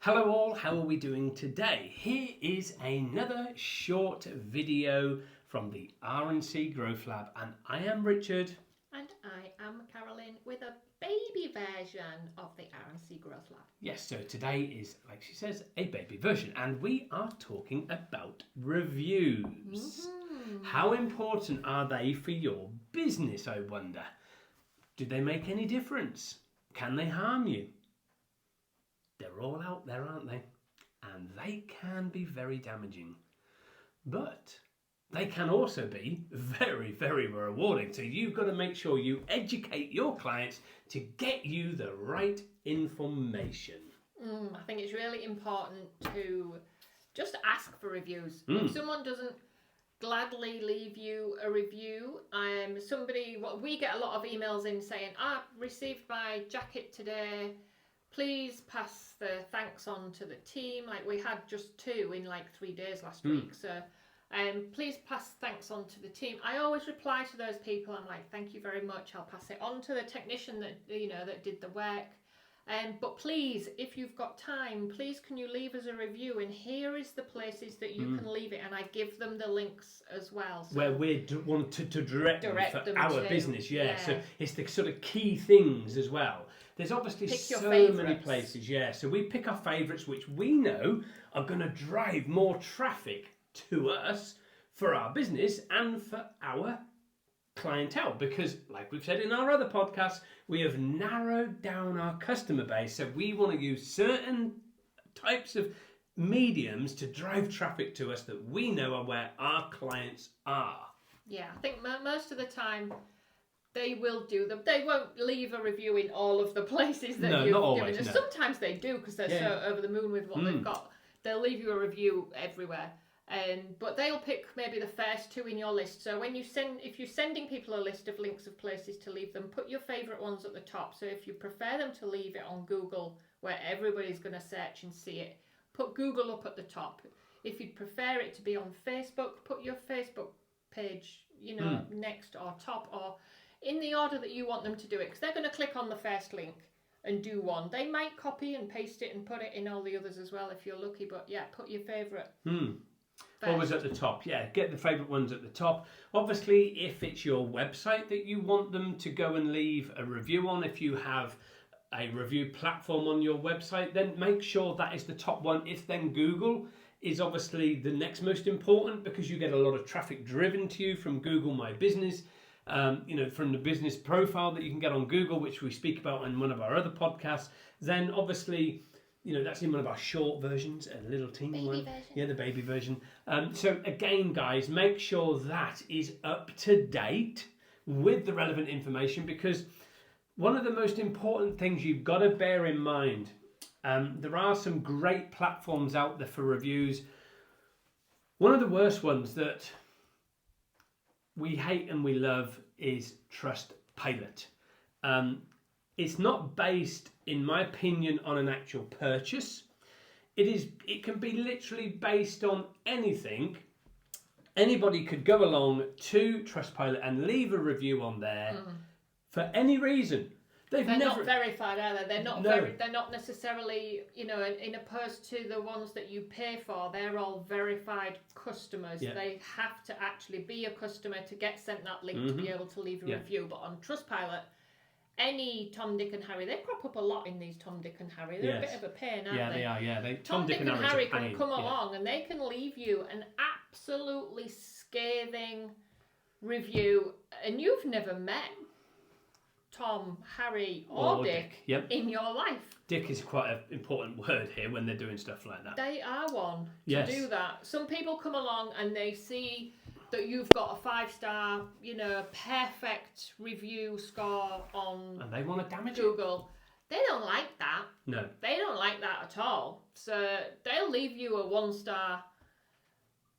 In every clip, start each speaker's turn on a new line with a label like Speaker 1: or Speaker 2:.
Speaker 1: Hello all, how are we doing today? Here is another short video from the R&C Growth Lab, and I am Richard.
Speaker 2: And I am Carolyn with a baby version of the R&C Growth Lab.
Speaker 1: Yes, so today is, like she says, a baby version, and we are talking about reviews. How important are they for your business, I wonder? Do they make any difference? Can they harm you? They're all out there, aren't they? And they can be very damaging. But they can also be very, very rewarding. So you've got to make sure you educate your clients to get you the right information.
Speaker 2: I think it's really important to just ask for reviews. If someone doesn't gladly leave you a review, we get a lot of emails in saying, "I received my jacket today. Please pass the thanks on to the team." Like we had just 2 in like 3 days last week. So please pass thanks on to the team. I always reply to those people. I'm like, thank you very much. I'll pass it on to the technician that did the work. But please, if you've got time, please can you leave us a review? And here is the places that you can leave it. And I give them the links as well. So
Speaker 1: where we want to direct them for our business. Yeah. So it's the sort of key things as well. There's obviously so many places. Yeah. So we pick our favourites, which we know are going to drive more traffic to us for our business and for our clientele, because like we've said in our other podcasts, we have narrowed down our customer base, so we want to use certain types of mediums to drive traffic to us that we know are where our clients are.
Speaker 2: Yeah, I think most of the time they will do them. They won't leave a review in all of the places that you've given us. Sometimes they do because they're so over the moon with what they've got. They'll leave you a review everywhere. But they'll pick maybe the first 2 in your list. So if you're sending people a list of links of places to leave them, put your favourite ones at the top. So if you prefer them to leave it on Google, where everybody's going to search and see it, put Google up at the top. If you'd prefer it to be on Facebook, put your Facebook page, next or top or in the order that you want them to do it, because they're going to click on the first link and do one. They might copy and paste it and put it in all the others as well if you're lucky. But yeah, put your favourite.
Speaker 1: Always at the top, yeah. Get the favourite ones at the top. Obviously, if it's your website that you want them to go and leave a review on, if you have a review platform on your website, then make sure that is the top one. If then Google is obviously the next most important, because you get a lot of traffic driven to you from Google My Business, from the business profile that you can get on Google, which we speak about in one of our other podcasts, then obviously that's in one of our short versions, a little teeny one. Yeah, the baby version. So again, guys, make sure that is up to date with the relevant information, because one of the most important things you've got to bear in mind, there are some great platforms out there for reviews. One of the worst ones that we hate and we love is Trustpilot. It's not based, in my opinion, on an actual purchase. It can be literally based on anything. Anybody could go along to Trustpilot and leave a review on there for any reason. They're not
Speaker 2: verified, are they? They're not necessarily, in opposed to the ones that you pay for. They're all verified customers. Yeah. They have to actually be a customer to get sent that link to be able to leave a review. But on Trustpilot, any Tom, Dick and Harry, they crop up a lot in these Tom, Dick and Harry. They're a bit of a pain, aren't they?
Speaker 1: Yeah, they are, yeah.
Speaker 2: Tom, Dick and Harry can come along and they can leave you an absolutely scathing review, and you've never met Tom, Harry or Dick in your life.
Speaker 1: Dick is quite an important word here when they're doing stuff like that.
Speaker 2: They are one to do that. Some people come along and they see that you've got a 5-star, perfect review score on
Speaker 1: and they want to damage
Speaker 2: Google. They don't like that.
Speaker 1: No.
Speaker 2: They don't like that at all. So they'll leave you a 1-star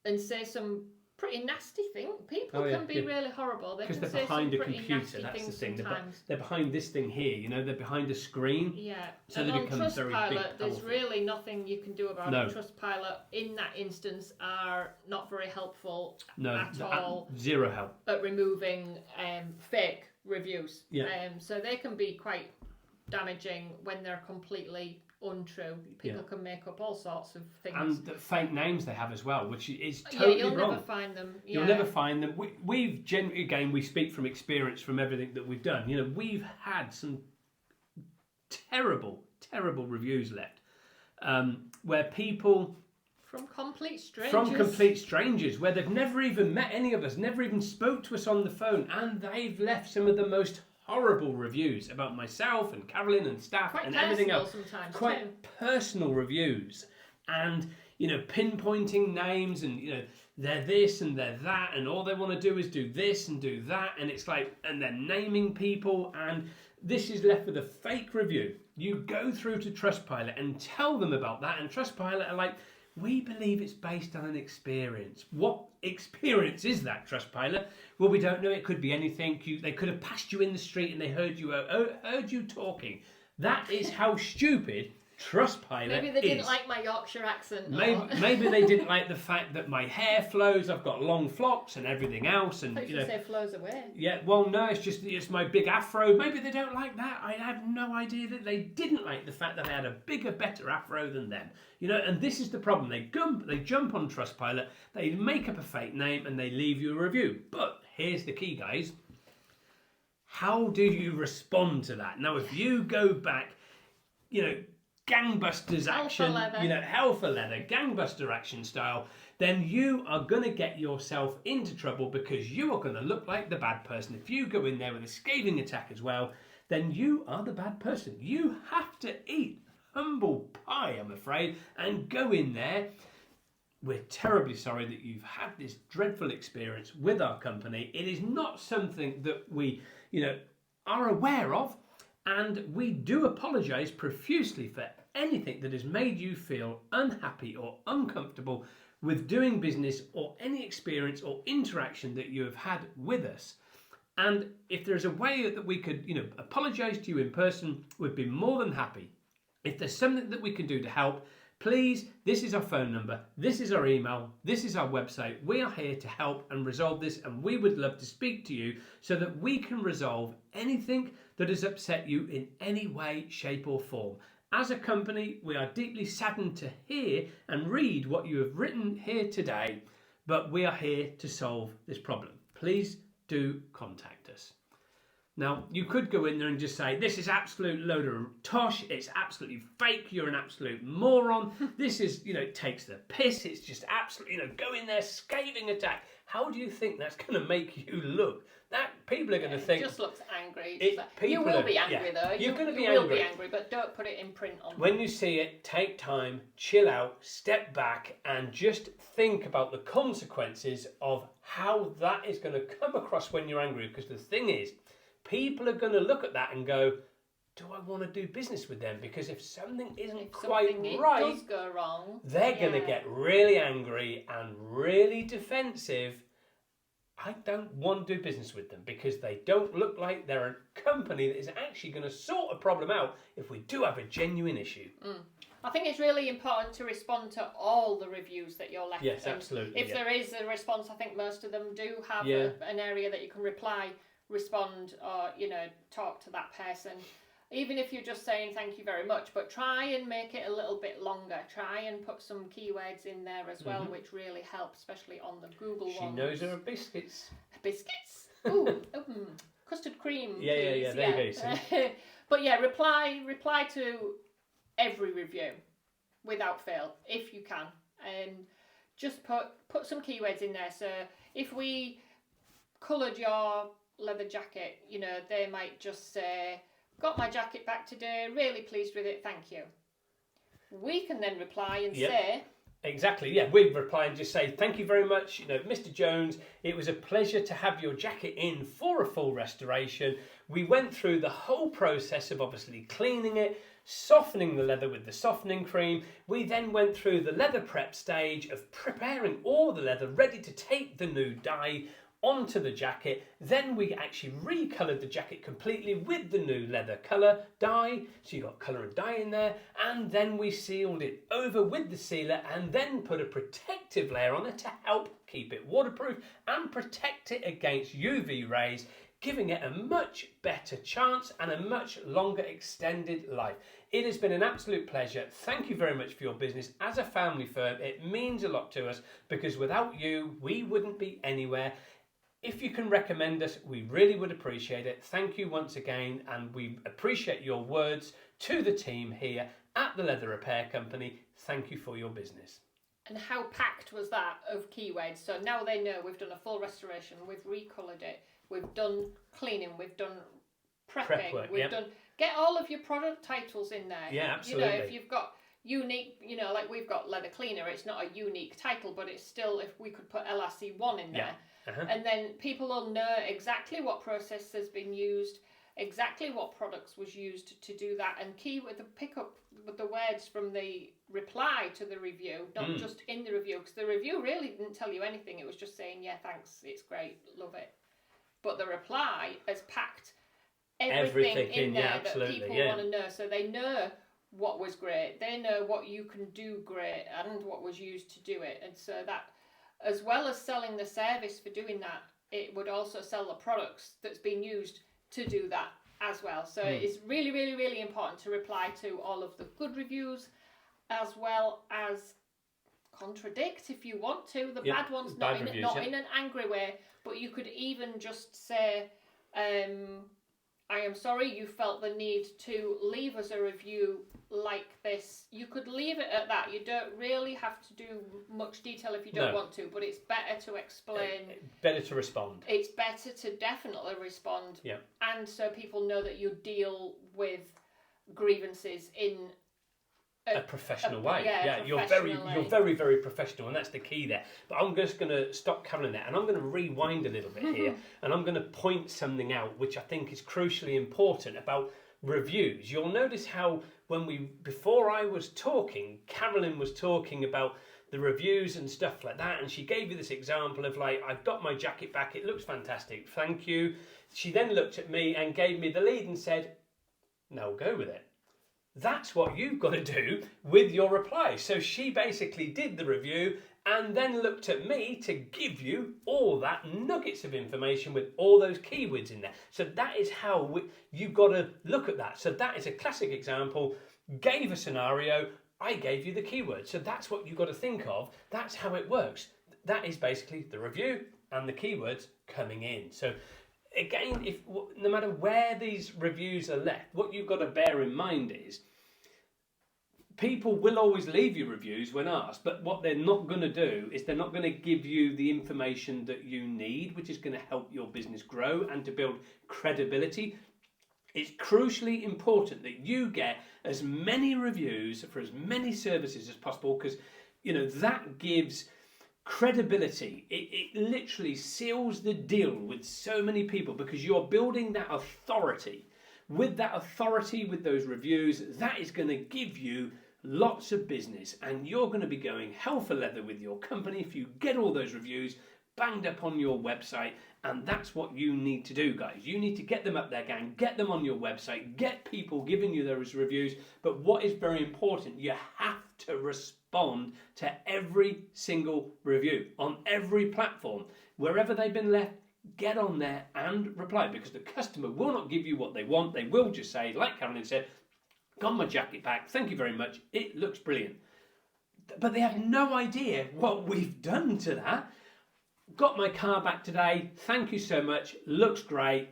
Speaker 2: and say some pretty nasty thing. People can be really horrible. Because
Speaker 1: they're behind a computer. That's the thing. They're behind this thing here. They're behind a screen.
Speaker 2: Yeah.
Speaker 1: So
Speaker 2: and
Speaker 1: they
Speaker 2: on
Speaker 1: become very big.
Speaker 2: Trustpilot, there's really nothing you can do about it. Trustpilot, in that instance, are not very helpful at all.
Speaker 1: Zero help
Speaker 2: at removing fake reviews.
Speaker 1: Yeah.
Speaker 2: So they can be quite damaging when they're completely untrue. People can make up all sorts of things.
Speaker 1: And the fake names they have as well, which is totally
Speaker 2: wrong.
Speaker 1: You'll
Speaker 2: never find them. Yeah.
Speaker 1: You'll never find them. We've generally, again, we speak from experience from everything that we've done. You know, we've had some terrible reviews left, where people...
Speaker 2: From complete strangers,
Speaker 1: where they've never even met any of us, never even spoke to us on the phone, and they've left some of the most horrible reviews about myself and Carolynne and staff and everything else. Quite personal reviews, and you know, pinpointing names, and you know, they're this and they're that, and all they want to do is do this and do that, and it's like, and they're naming people, and this is left with a fake review. You go through to Trustpilot and tell them about that, and Trustpilot are like, we believe it's based on an experience. What experience is that, Trustpilot? Well, we don't know. It could be anything. They could have passed you in the street and they heard you talking. That is how stupid Trustpilot
Speaker 2: Maybe they didn't like my Yorkshire accent.
Speaker 1: Maybe they didn't like the fact that my hair flows. I've got long flocks and everything else. And
Speaker 2: you say flows away.
Speaker 1: Yeah, well, no, it's my big afro. Maybe they don't like that. I had no idea that they didn't like the fact that I had a bigger, better afro than them. You know, and this is the problem. They jump on Trustpilot, they make up a fake name, and they leave you a review. But here's the key, guys. How do you respond to that? Now, if you go back, you know, gangbusters action, you know, hell for leather, gangbuster action style, then you are going to get yourself into trouble, because you are going to look like the bad person. If you go in there with a scathing attack as well, then you are the bad person. You have to eat humble pie, I'm afraid, and go in there. We're terribly sorry that you've had this dreadful experience with our company. It is not something that we, you know, are aware of. And we do apologise profusely for anything that has made you feel unhappy or uncomfortable with doing business, or any experience or interaction that you have had with us. And if there's a way that we could, you know, apologise to you in person, we'd be more than happy. If there's something that we can do to help, please, this is our phone number, this is our email, this is our website. We are here to help and resolve this, and we would love to speak to you so that we can resolve anything that has upset you in any way, shape or form. As a company, we are deeply saddened to hear and read what you have written here today, but we are here to solve this problem. Please do contact us. Now, you could go in there and just say, this is absolute load of tosh, it's absolutely fake, you're an absolute moron, this is, you know, it takes the piss, it's just absolutely, you know, go in there, scathing attack. How do you think that's going to make you look? That people are going to think...
Speaker 2: It just looks angry. You will be angry though.
Speaker 1: You're going to be
Speaker 2: angry.
Speaker 1: You will be
Speaker 2: angry, but don't put it in print on
Speaker 1: When you see it, take time, chill out, step back, and just think about the consequences of how that is going to come across when you're angry. Because the thing is, people are going to look at that and go, do I want to do business with them? Because if something isn't quite right,
Speaker 2: does go wrong,
Speaker 1: they're going to get really angry and really defensive. I don't want to do business with them because they don't look like they're a company that is actually going to sort a problem out if we do have a genuine issue.
Speaker 2: I think it's really important to respond to all the reviews that you're left.
Speaker 1: Yes, absolutely.
Speaker 2: If there is a response, I think most of them do have an area that you can reply, respond, or, you know, talk to that person. Even if you're just saying thank you very much, but try and make it a little bit longer. Try and put some keywords in there as well, which really help, especially on the Google ones.
Speaker 1: She knows her biscuits.
Speaker 2: Biscuits? Ooh, custard cream.
Speaker 1: Yeah, there you go.
Speaker 2: But yeah, reply to every review without fail, if you can. And just put some keywords in there. So if we coloured your leather jacket, you know, they might just say, got my jacket back today, really pleased with it, thank you. We can then reply and say...
Speaker 1: Exactly, yeah, we'd reply and just say, thank you very much, you know, Mr. Jones, it was a pleasure to have your jacket in for a full restoration. We went through the whole process of obviously cleaning it, softening the leather with the softening cream. We then went through the leather prep stage of preparing all the leather ready to take the new dye onto the jacket. Then we actually recoloured the jacket completely with the new leather colour dye, so you got colour and dye in there, and then we sealed it over with the sealer and then put a protective layer on it to help keep it waterproof and protect it against UV rays, giving it a much better chance and a much longer extended life. It has been an absolute pleasure. Thank you very much for your business. As a family firm, it means a lot to us because without you, we wouldn't be anywhere. If you can recommend us, we really would appreciate it. Thank you once again, and we appreciate your words to the team here at the Leather Repair Company. Thank you for your business.
Speaker 2: And how packed was that of keywords? So now they know we've done a full restoration, we've recoloured it, we've done cleaning, we've done prepping,
Speaker 1: work,
Speaker 2: we've done... Get all of your product titles in there.
Speaker 1: Yeah, absolutely.
Speaker 2: You know, if you've got unique, you know, like we've got leather cleaner, it's not a unique title, but it's still, if we could put LRC1 in there, and then people will know exactly what process has been used, exactly what products was used to do that, and key with the pick up with the words from the reply to the review, not just in the review, because the review really didn't tell you anything. It was just saying, yeah, thanks, it's great, love it. But the reply has packed everything in there that people want to know, so they know what was great, they know what you can do great and what was used to do it. And so that, as well as selling the service for doing that, it would also sell the products that's been used to do that as well. So it's really, really, really important to reply to all of the good reviews, as well as contradict if you want to the bad ones, not in an angry way, but you could even just say, I am sorry you felt the need to leave us a review like this. You could leave it at that. You don't really have to do much detail if you don't want to, but it's better to explain.
Speaker 1: Better to respond.
Speaker 2: It's better to definitely respond. Yeah. And so people know that you deal with grievances in a professional way.
Speaker 1: You're very, very professional, and that's the key there. But I'm just going to stop Carolynne there, and I'm going to rewind a little bit here, and I'm going to point something out which I think is crucially important about reviews. You'll notice how before I was talking, Carolynne was talking about the reviews and stuff like that, and she gave you this example of like, I've got my jacket back, it looks fantastic, thank you. She then looked at me and gave me the lead and said, now go with it. That's what you've got to do with your reply. So she basically did the review and then looked at me to give you all that nuggets of information with all those keywords in there. So that is how you've got to look at that. So that is a classic example. Gave a scenario, I gave you the keywords. So that's what you've got to think of. That's how it works. That is basically the review and the keywords coming in. So again, no matter where these reviews are left, what you've got to bear in mind is people will always leave you reviews when asked, but what they're not going to do is they're not going to give you the information that you need, which is going to help your business grow and to build credibility. It's crucially important that you get as many reviews for as many services as possible, because that gives credibility. It literally seals the deal with so many people, because you're building that authority. With that authority, with those reviews, that is going to give you lots of business, and you're going to be going hell for leather with your company if you get all those reviews banged up on your website. And that's what you need to do, guys. You need to get them up there, gang. Get them on your website. Get people giving you those reviews. But what is very important, you have to respond to every single review on every platform. Wherever they've been left, get on there and reply, because the customer will not give you what they want. They will just say, like Carolynne said, got my jacket back, thank you very much, it looks brilliant. But they have no idea what we've done to that. Got my car back today, thank you so much, looks great,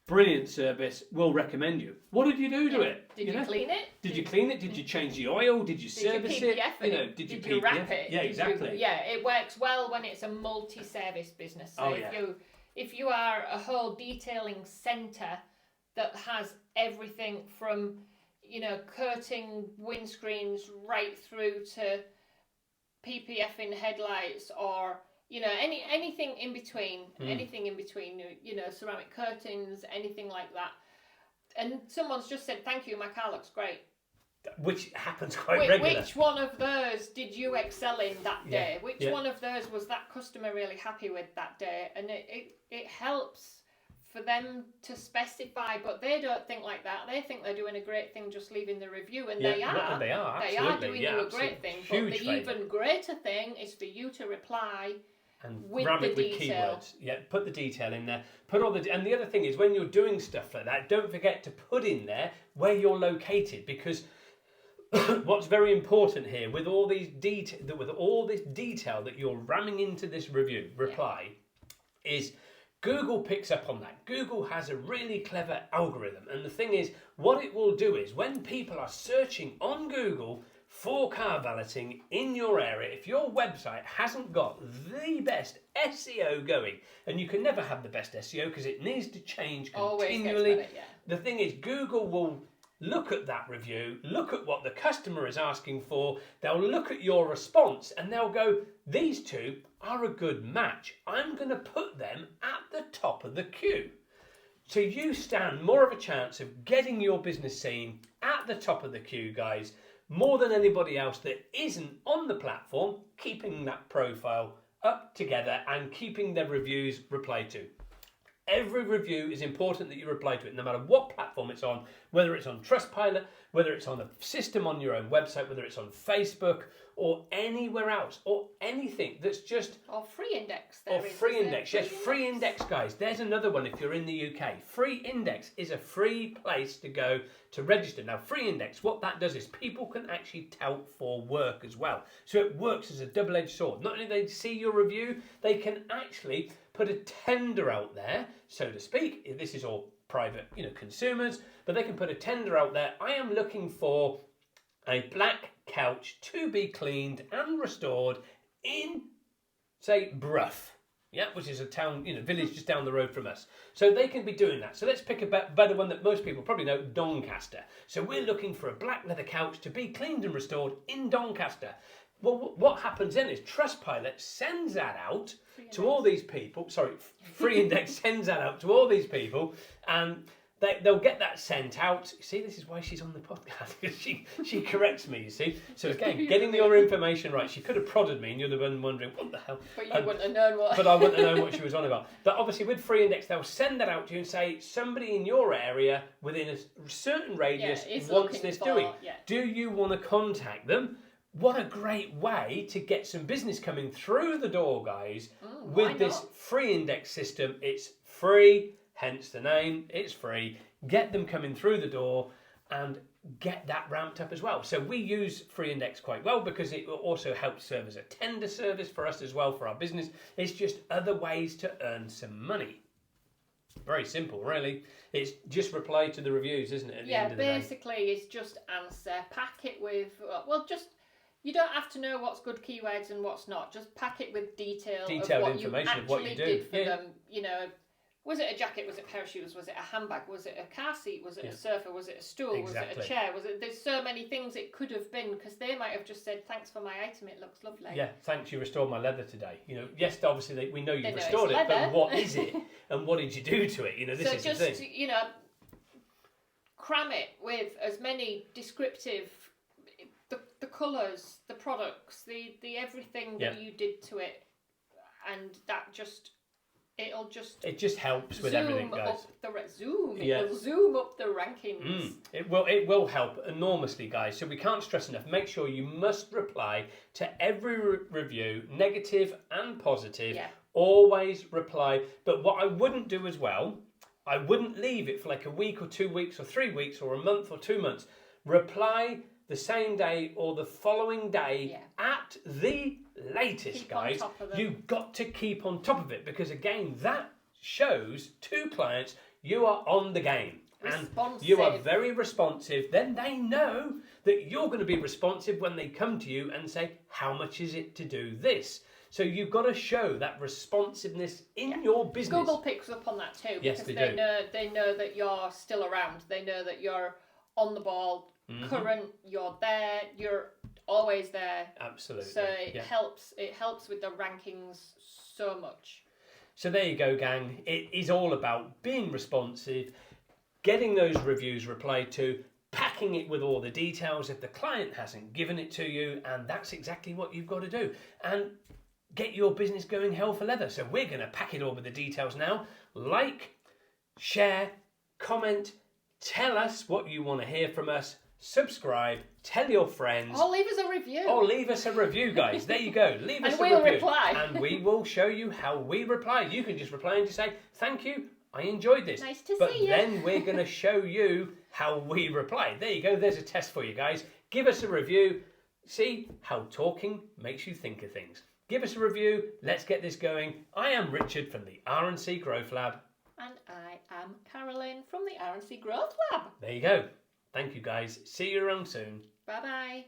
Speaker 1: brilliant service, we'll recommend you. What did you do to it?
Speaker 2: Did you clean it?
Speaker 1: Did you clean it? Did you change the oil? Did you service it?
Speaker 2: Did you wrap it?
Speaker 1: Yeah, exactly.
Speaker 2: It works well when it's a multi-service business. So if you are a whole detailing centre that has everything from coating windscreens right through to PPFing headlights, or anything in between, ceramic curtains, anything like that. And someone's just said, thank you, my car looks great.
Speaker 1: Which happens quite regularly.
Speaker 2: Which one of those did you excel in that day? Which one of those was that customer really happy with that day? And it helps for them to specify, but they don't think like that. They think they're doing a great thing just leaving the review, and they are.
Speaker 1: They are
Speaker 2: doing you a great thing. But the even greater thing is for you to reply
Speaker 1: and
Speaker 2: with
Speaker 1: ram it with
Speaker 2: detail.
Speaker 1: keywords. Yeah, put the detail in there. Put all the and the other thing is when you're doing stuff like that, don't forget to put in there where you're located, because what's very important here with all these this detail that you're ramming into this reply is Google picks up on that. Google has a really clever algorithm, and the thing is, what it will do is when people are searching on Google for car valeting in your area, if your website hasn't got the best SEO going, and you can never have the best SEO because it needs to change continually.
Speaker 2: Better,
Speaker 1: The thing is, Google will look at that review, look at what the customer is asking for, they'll look at your response, and they'll go, these two are a good match. I'm going to put them at the top of the queue. So you stand more of a chance of getting your business seen at the top of the queue, guys, more than anybody else that isn't on the platform, keeping that profile up together and keeping their reviews replied to. Every review is important that you reply to it, no matter what platform it's on, whether it's on Trustpilot, whether it's on a system on your own website, whether it's on Facebook or anywhere else, or anything that's just...
Speaker 2: Or free index.
Speaker 1: Free index, yes, free index, guys. There's another one if you're in the UK. Free index is a free place to go to register. Now, free index, what that does is people can actually tout for work as well. So it works as a double-edged sword. Not only do they see your review, they can actually put a tender out there, so to speak. This is all private, consumers, but they can put a tender out there. I am looking for a black couch to be cleaned and restored in, say, Brough, which is a town, village just down the road from us. So they can be doing that. So let's pick a better one that most people probably know, Doncaster. So we're looking for a black leather couch to be cleaned and restored in Doncaster. Well, what happens then is Trustpilot sends that out to all these people. Sorry, Free Index sends that out to all these people, and they'll get that sent out. See, this is why she's on the podcast, because she corrects me, you see. So again, getting your information right. She could have prodded me and you'd have been wondering, what the hell?
Speaker 2: But you wouldn't have known what.
Speaker 1: But I wouldn't have known what she was on about. But obviously with Free Index, they'll send that out to you and say, somebody in your area within a certain radius wants this doing. Yeah. Do you want to contact them? What a great way to get some business coming through the door, guys, with this Free Index system. It's free, hence the name, it's free. Get them coming through the door and get that ramped up as well. So we use Free Index quite well because it also helps serve as a tender service for us as well for our business. It's just other ways to earn some money. Very simple, really. It's just reply to the reviews, isn't it? At the end of the day.
Speaker 2: Basically, it's just answer. Pack it with, you don't have to know what's good keywords and what's not. Just pack it with detailed information of what you did for them. Was it a jacket? Was it a pair of shoes? Was it a handbag? Was it a car seat? Was it a sofa? Was it a stool?
Speaker 1: Exactly.
Speaker 2: Was it a chair? There's so many things it could have been, because they might have just said, thanks for my item, it looks lovely.
Speaker 1: Yeah, thanks, you restored my leather today. Yes, obviously we know you restored it, but what is it? And what did you do to it? This is the thing.
Speaker 2: Cram it with as many descriptive, the colours, the products, the everything that you did to it, and that just... It just helps with everything, guys. It will zoom up the rankings. It
Speaker 1: will help enormously, guys. So we can't stress enough. Make sure you must reply to every review, negative and positive. Yeah. Always reply. But what I wouldn't do as well, I wouldn't leave it for like a week or 2 weeks or 3 weeks or a month or 2 months. Reply the same day or the following day at the latest, guys. You've got to keep on top of it, because again, that shows to clients you are on the game and you are very responsive. Then they know that you're going to be responsive when they come to you and say, how much is it to do this? So you've got to show that responsiveness in your business.
Speaker 2: Google picks up on that too, because they know that you're still around. They know that you're on the ball, current, you're there, you're always there.
Speaker 1: Absolutely.
Speaker 2: So it helps with the rankings so much.
Speaker 1: So there you go, gang. It is all about being responsive, getting those reviews replied to, packing it with all the details if the client hasn't given it to you, and that's exactly what you've got to do. And get your business going hell for leather. So we're going to pack it all with the details now. Like, share, comment, tell us what you want to hear from us. subscribe, tell your friends.
Speaker 2: Or leave us a review.
Speaker 1: Or leave us a review, guys. There you go. Leave us a review. And we'll reply. And we will show you how we reply. You can just reply and just say, thank you, I enjoyed this.
Speaker 2: Nice to
Speaker 1: see
Speaker 2: you.
Speaker 1: But then we're going to show you how we reply. There you go. There's a test for you guys. Give us a review. See how talking makes you think of things. Give us a review. Let's get this going. I am Richard from the R&C Growth Lab.
Speaker 2: And I am Carolynne from the R&C Growth Lab.
Speaker 1: There you go. Thank you, guys. See you around soon.
Speaker 2: Bye-bye.